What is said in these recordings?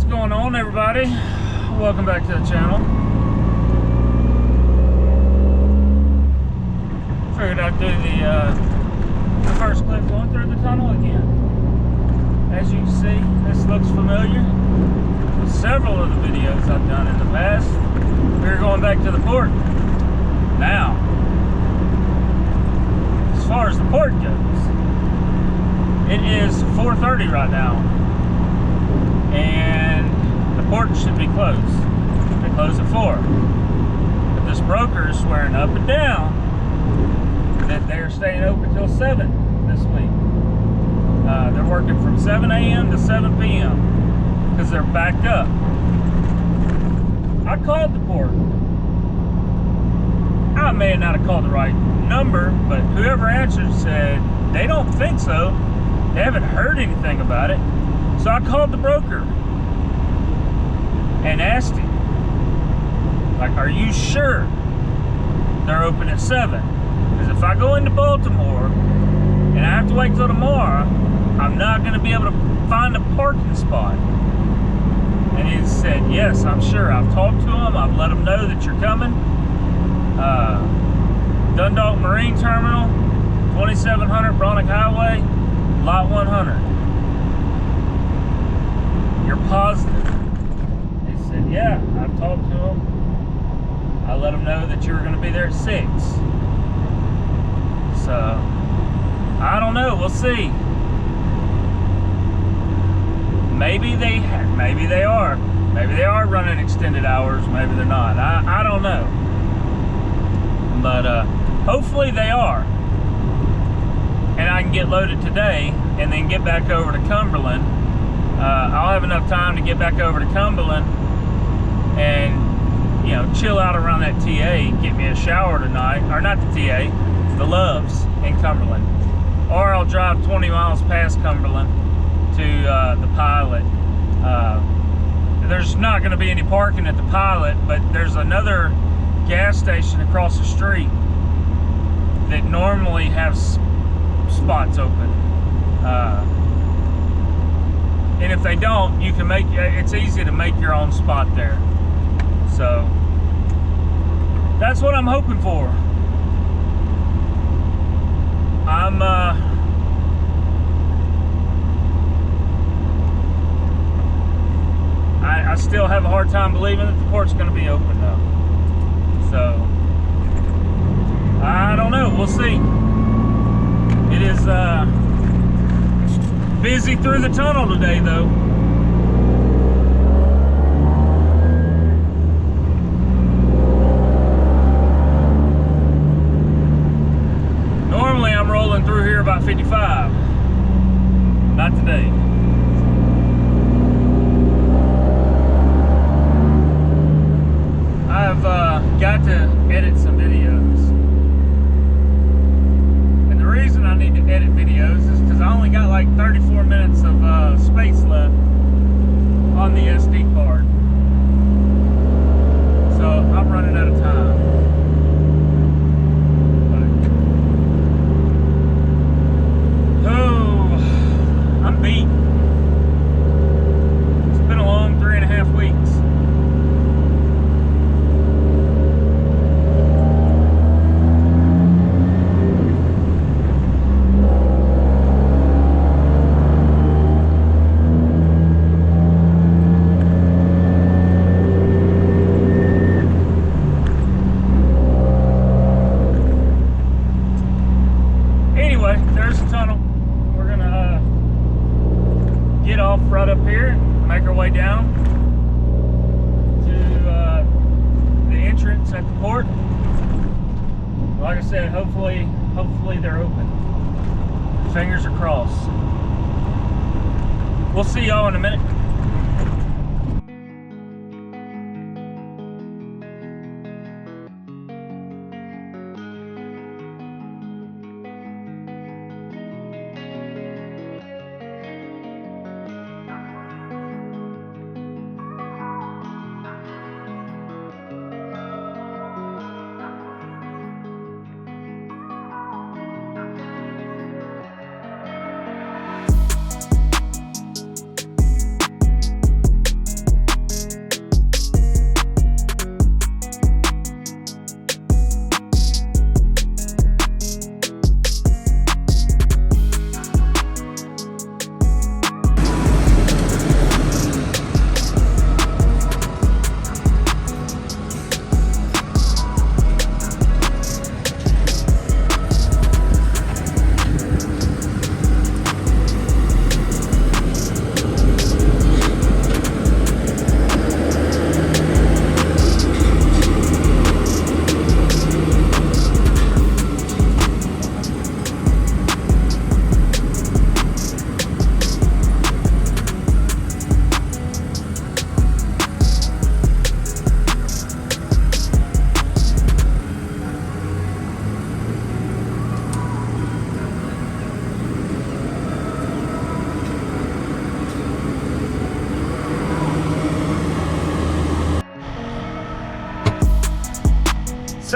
What's going on, everybody? Welcome back to the channel. Figured I'd do the first clip going through the tunnel again. As you can see, this looks familiar with several of the videos I've done in the past. We're going back to the port now. As far as the port goes, it is 4:30 right now, and the port should be closed. They close at 4. But this broker is swearing up and down that they're staying open till 7 this week. They're working from 7 a.m. to 7 p.m. because they're backed up. I called the port. I may not have called the right number, but whoever answered said they don't think so. They haven't heard anything about it. So I called the broker and asked him, like, are you sure they're open at 7? Because if I go into Baltimore and I have to wait till tomorrow, I'm not going to be able to find a parking spot. And he said, yes, I'm sure. I've talked to him. I've let him know that you're coming. Dundalk Marine Terminal, 2700 Bronick Highway, Lot 100. You're positive? He said, yeah, I've talked to him. I let him know that you were going to be there at 6. So, I don't know. We'll see. Maybe they are. Maybe they are running extended hours. Maybe they're not. I don't know. But hopefully they are. And I can get loaded today and then get back over to Cumberland. I'll have enough time to get back over to Cumberland and, you know, chill out around that TA, get me a shower tonight. Or not the TA, the Loves in Cumberland. Or I'll drive 20 miles past Cumberland to the Pilot. There's not going to be any parking at the Pilot, but there's another gas station across the street that normally has spots open. And if they don't, you can make, it's easy to make your own spot there. So that's what I'm hoping for. I still have a hard time believing that the port's going to be open though. So I don't know. We'll see. It is busy through the tunnel today though. Normally I'm rolling through here about 55. Not today. I've got to edit some videos. And the reason I need to edit videos is because I only got like 34 minutes of space left on the SD card. So I'm running out of time. I'm beat. It's been a long 3.5 weeks. Anyway, there's the tunnel. We're gonna get off right up here, make our way down to the entrance at the port. Like I said, hopefully they're open. Fingers are crossed. We'll see y'all in a minute.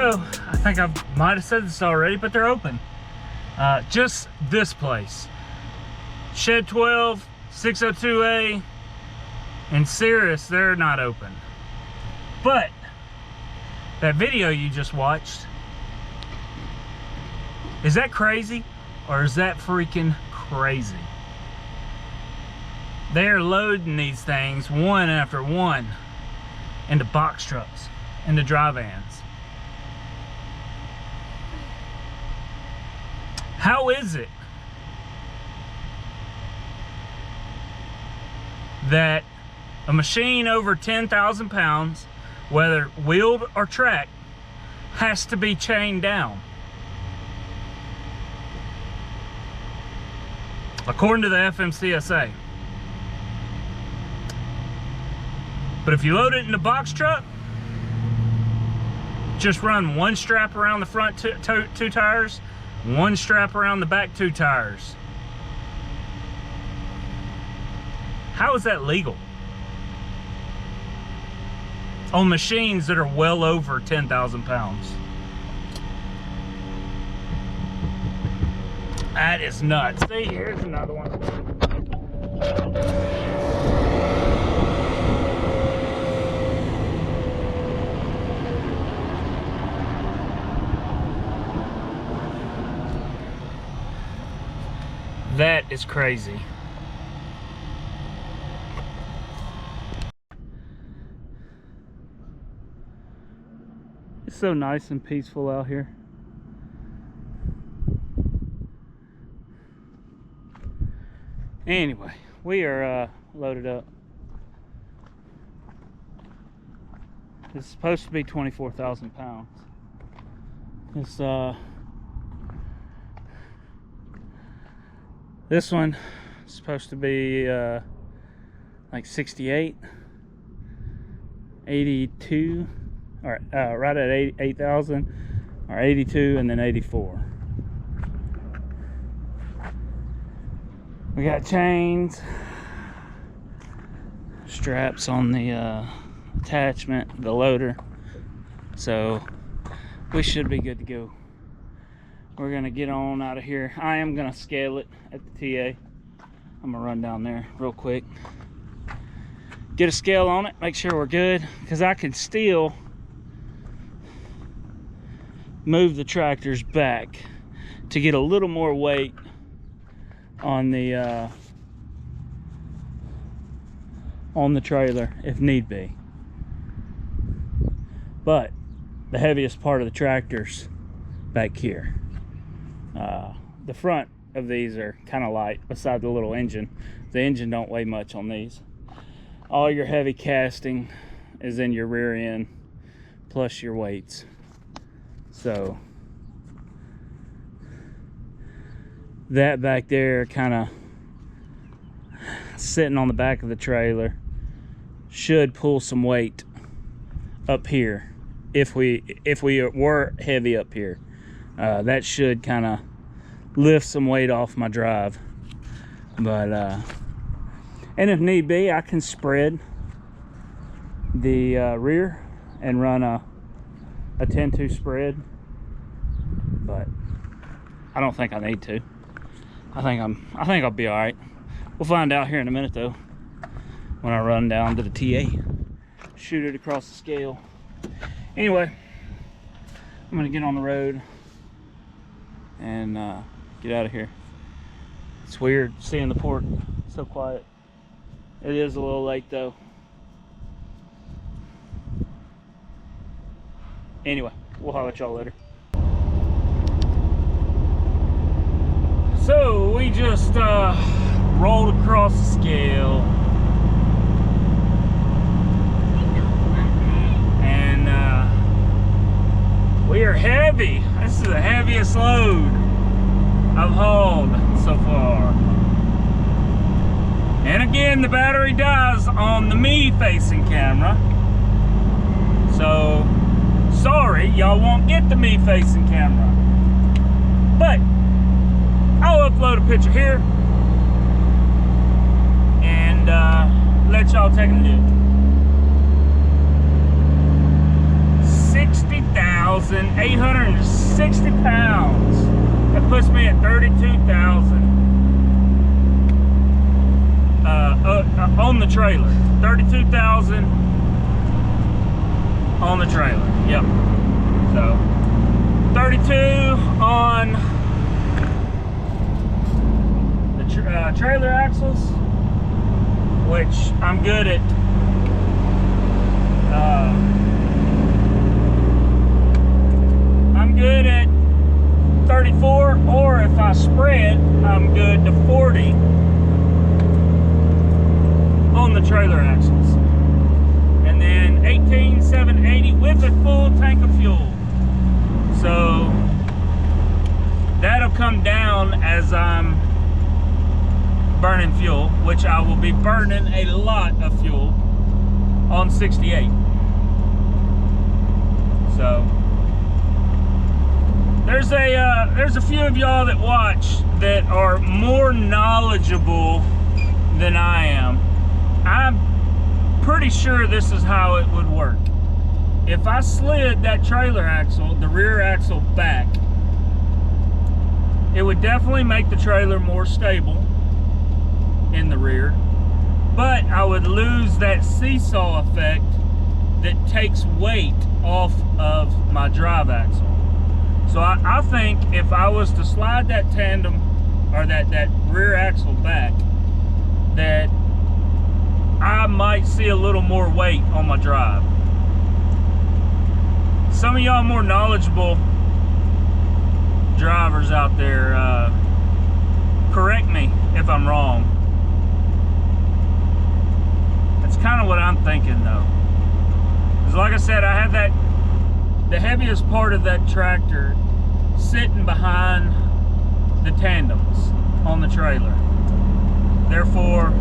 So I think I might have said this already, but they're open. Just this place, Shed 12, 602A, and Cirrus, they're not open. But that video you just watched, is that crazy or is that freaking crazy? They're loading these things one after one into box trucks, into dry vans. How is it that a machine over 10,000 pounds, whether wheeled or tracked, has to be chained down? According to the FMCSA. But if you load it in a box truck, just run one strap around the front two tires, one strap around the back 2 tires. How is that legal? On machines that are well over 10,000 pounds. That is nuts. See, here's another one. That is crazy. It's so nice and peaceful out here. Anyway, we are loaded up. It's supposed to be 24,000 pounds. It's this one is supposed to be like 68, 82, or right at 8,000, or 82, and then 84. We got chains, straps on the attachment, the loader, so we should be good to go. We're gonna get on out of here. I am gonna scale it at the TA. I'm gonna run down there real quick, get a scale on it, make sure we're good, because I can still move the tractors back to get a little more weight on the trailer if need be. But the heaviest part of the tractor's back here. The front of these are kind of light beside the little engine. The engine don't weigh much on these. All your heavy casting is in your rear end plus your weights. So that back there, kind of sitting on the back of the trailer, should pull some weight up here if we were heavy up here. That should kind of lift some weight off my drive. But and if need be, I can spread the rear and run a 10-2 spread, but I don't think I need to. I think I'll be all right. We'll find out here in a minute though, when I run down to the TA, shoot it across the scale. Anyway, I'm gonna get on the road and get out of here. It's weird seeing the port so quiet. It is a little late though. Anyway, we'll holler at y'all later. So we just rolled across the scale, and we are heavy. This is the heaviest load I've hauled so far. And again, the battery dies on the me facing camera, so sorry y'all won't get the me facing camera, but I'll upload a picture here and let y'all take a look. 60,000 32,860 pounds. That puts me at 32,000 on the trailer. 32,000 on the trailer. Yep. So 32 on the trailer axles, which I'm good at. I'm good at 34, or if I spread, I'm good to 40 on the trailer axles. And then 18,780 with a full tank of fuel. So that'll come down as I'm burning fuel, which I will be burning a lot of fuel on 68. So there's a few of y'all that watch that are more knowledgeable than I am. I'm pretty sure this is how it would work. If I slid that trailer axle, the rear axle back, it would definitely make the trailer more stable in the rear, but I would lose that seesaw effect that takes weight off of my drive axle. So I think if I was to slide that tandem, or that rear axle back, that I might see a little more weight on my drive. Some of y'all more knowledgeable drivers out there, correct me if I'm wrong. That's kind of what I'm thinking though. Because like I said, I have the heaviest part of that tractor sitting behind the tandems on the trailer. Therefore,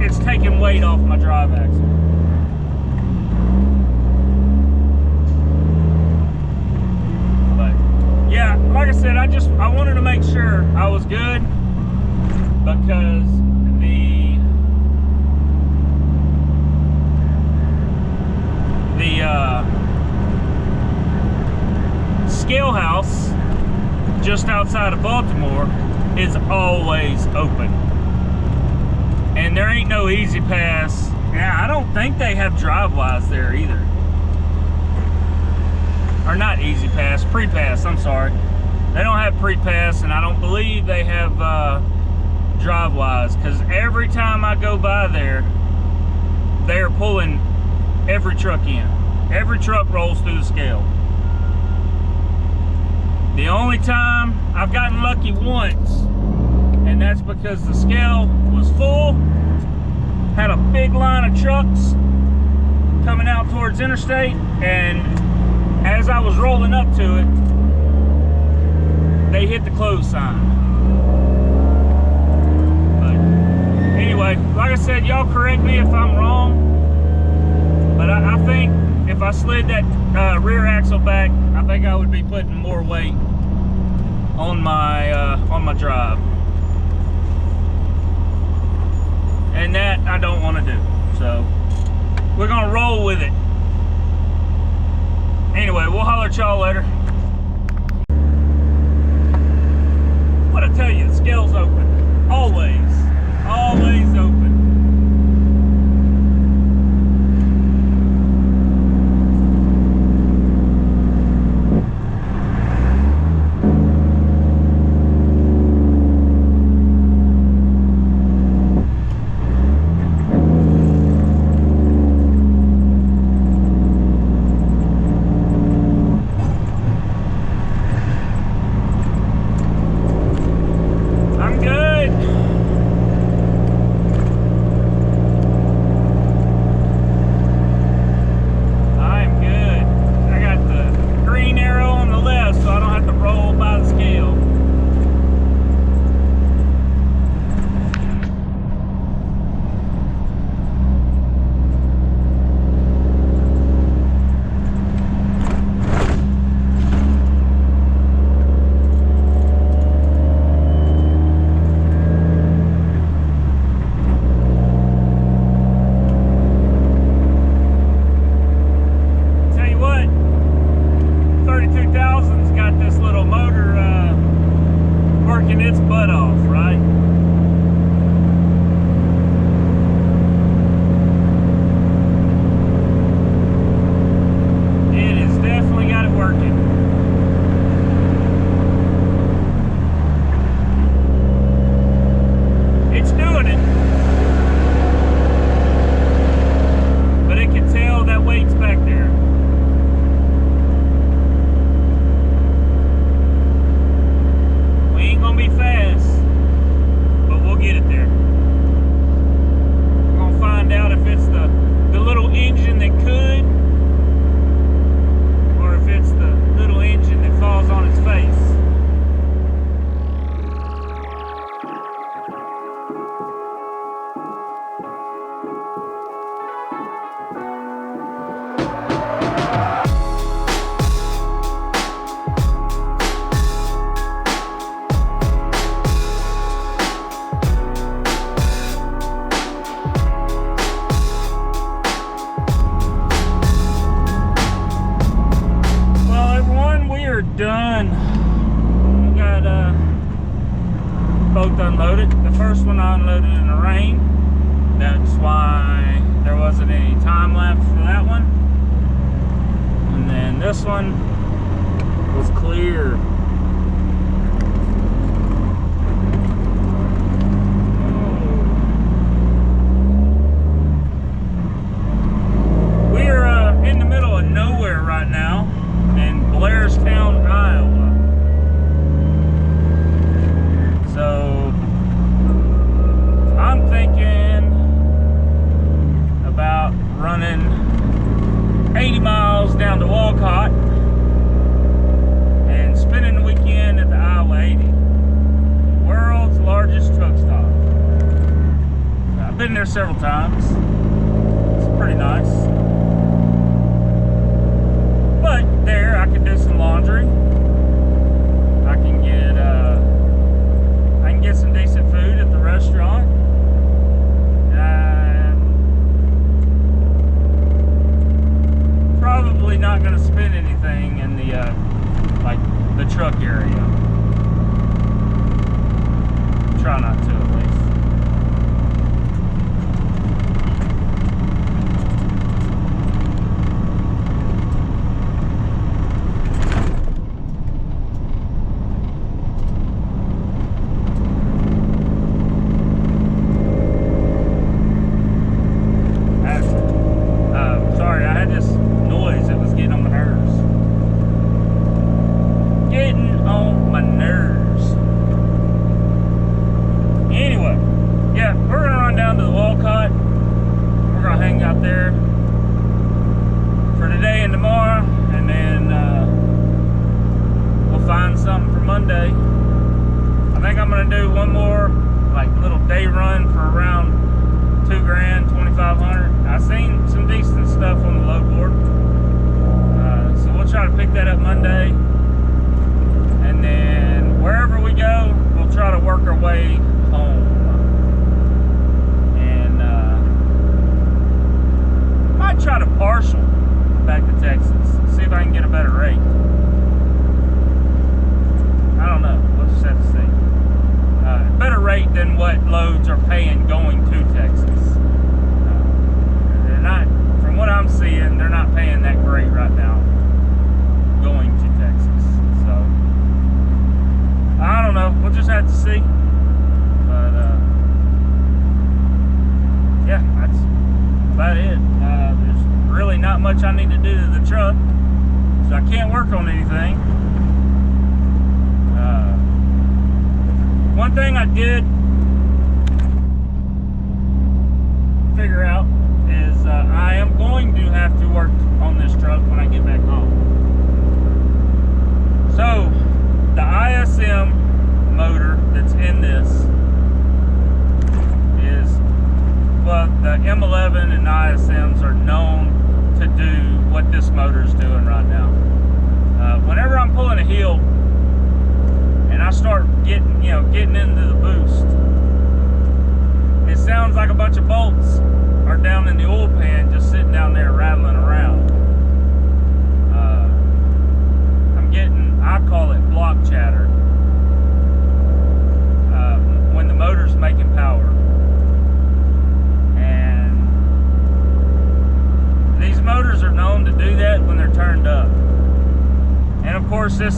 it's taking weight off my drive axle. But yeah, like I said, I wanted to make sure I was good, because the scale house just outside of Baltimore is always open, and there ain't no easy pass. Yeah, I don't think they have drive-wise there either, or not easy pass, pre-pass. I'm sorry, they don't have pre-pass, and I don't believe they have drive-wise, because every time I go by there, they are pulling every truck in. Every truck rolls through the scale. The only time I've gotten lucky once, and that's because the scale was full, had a big line of trucks coming out towards interstate, and as I was rolling up to it, they hit the close sign. But anyway, like I said, y'all correct me if I'm wrong, but I think if I slid that rear axle back, I think I would be putting more weight on my drive, and that I don't want to do. So we're gonna roll with it. Anyway, we'll holler at y'all later. What I tell you, the scale's open. Always open. I'm good. butt off, right? It has definitely got it working. It's doing it. But it can tell that weight's back there. We ain't gonna be fast, but we'll get it there. We're gonna find out if it's the little engine that could, or if it's the little engine that falls on its face. Done. We got both unloaded. The first one I unloaded in the rain. That's why there wasn't any time lapse for that one. And then this one was clear. We're in the middle of nowhere right now. In Blairstown, Iowa. So I'm thinking about running 80 miles down to Walcott and spending the weekend at the Iowa 80, world's largest truck stop. I've been there several times. It's pretty nice. But there, I can do some laundry. I can get some decent food at the restaurant. Probably not going to spend anything in the like the truck area. Try not to, at least. One thing I did figure out is I am going to have to work on this truck when I get back home. So the ISM motor that's in this is, well, the M11 and ISMs are known to do what this motor is doing right now. Whenever I'm pulling a hill and I start getting into the boost, it sounds like a bunch of bolts are down in the oil pan just sitting down there rattling around. I'm getting, I call it block chatter.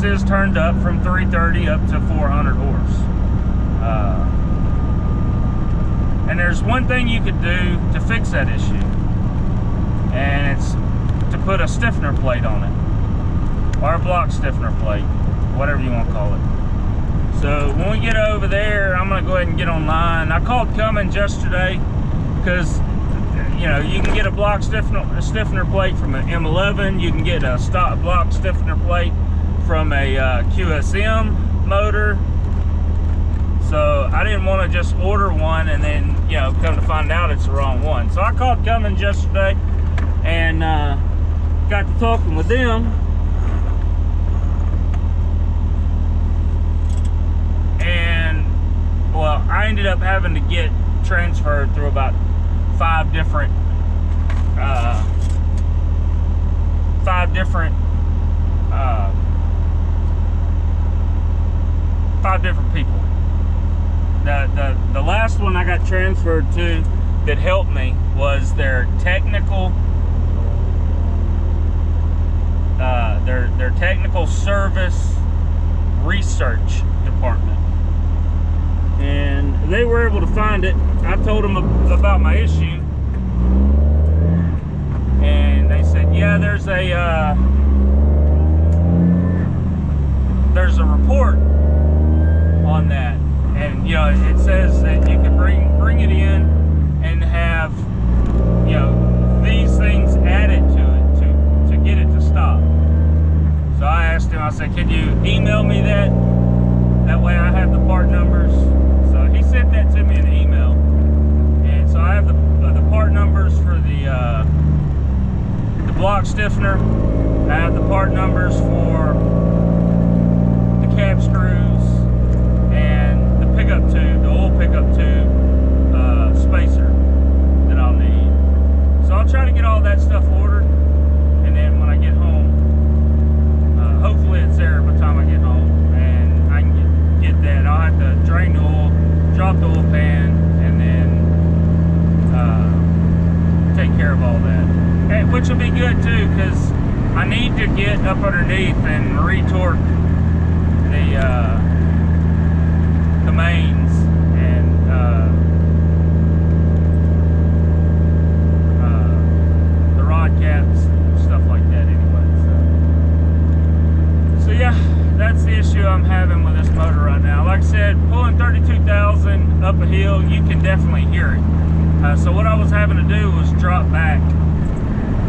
gas is turned up from 330 up to 400 horse. And there's one thing you could do to fix that issue, and it's to put a stiffener plate on it, or a block stiffener plate, whatever you want to call it. So when we get over there, I'm gonna go ahead and get online. I called Cummins yesterday because, you know, you can get a block stiffener plate from an M11. You can get a stock block stiffener plate from a QSM motor. So I didn't want to just order one and then, you know, come to find out it's the wrong one. So I called Cummins yesterday and got to talking with them. And, well, I ended up having to get transferred through about five different people. The last one I got transferred to that helped me was their technical service research department, and they were able to find it. I told them about my issue, and they said, yeah, there's a report on that, and, you know, it says that you can bring it in and have, you know, these things added to it to get it to stop. So I asked him, I said, can you email me that? That way I have the part numbers. So he sent that to me in an email, and so I have the part numbers for the block stiffener. I have the part numbers for the cap screws and the pickup tube, the oil pickup tube spacer that I'll need. So I'll try to get all that stuff ordered, and then when I get home, hopefully it's there by the time I get home, and I can get that. I'll have to drain the oil, drop the oil pan, and then take care of all that. And, which will be good too, because I need to get up underneath and retorque the mains and the rod caps, stuff like that anyway. So yeah, that's the issue I'm having with this motor right now. Like I said, pulling 32,000 up a hill, you can definitely hear it. So what I was having to do was drop back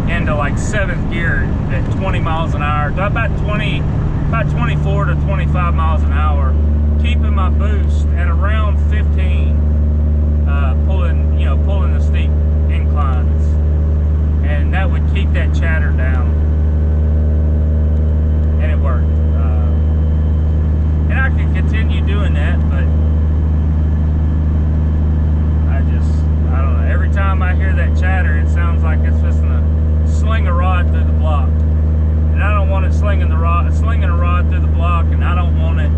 into like 7th gear at 20 miles an hour, about 24 to 25 miles an hour, keeping my boost at around 15, pulling the steep inclines, and that would keep that chatter down, and it worked. And I could continue doing that, but I don't know. Every time I hear that chatter, it sounds like it's just gonna sling a rod through the block, and I don't want it slinging a rod through the block, and I don't want it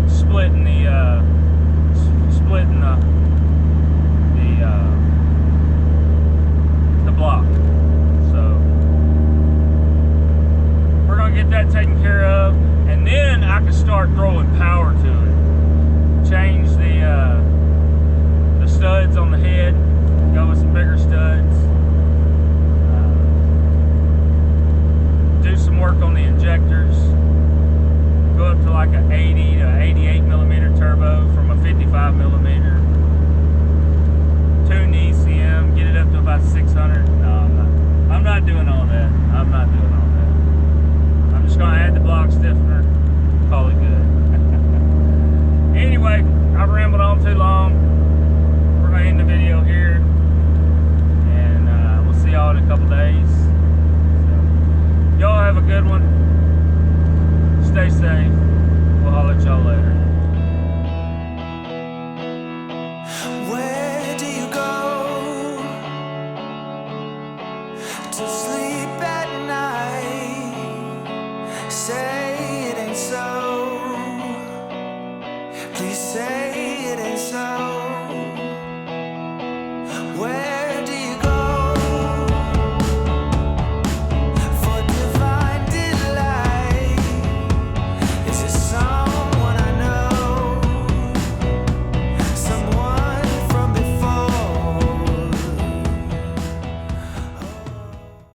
splitting the block. So we're gonna get that taken care of, and then I can start throwing power to it. Change the studs on the head, go with some bigger studs. Do some work on the injectors. Go up to like an 80 to 88 millimeter turbo from a 55 millimeter. Tune the ECM, get it up to about 600. No, I'm not doing all that. I'm not doing all that. I'm just gonna add the block stiffener, call it good. Anyway, I've rambled on too long. We're gonna end the video here, and we'll see y'all in a couple days. Y'all have a good one. Stay safe. We'll holler at y'all later. Where do you go to sleep at night? Say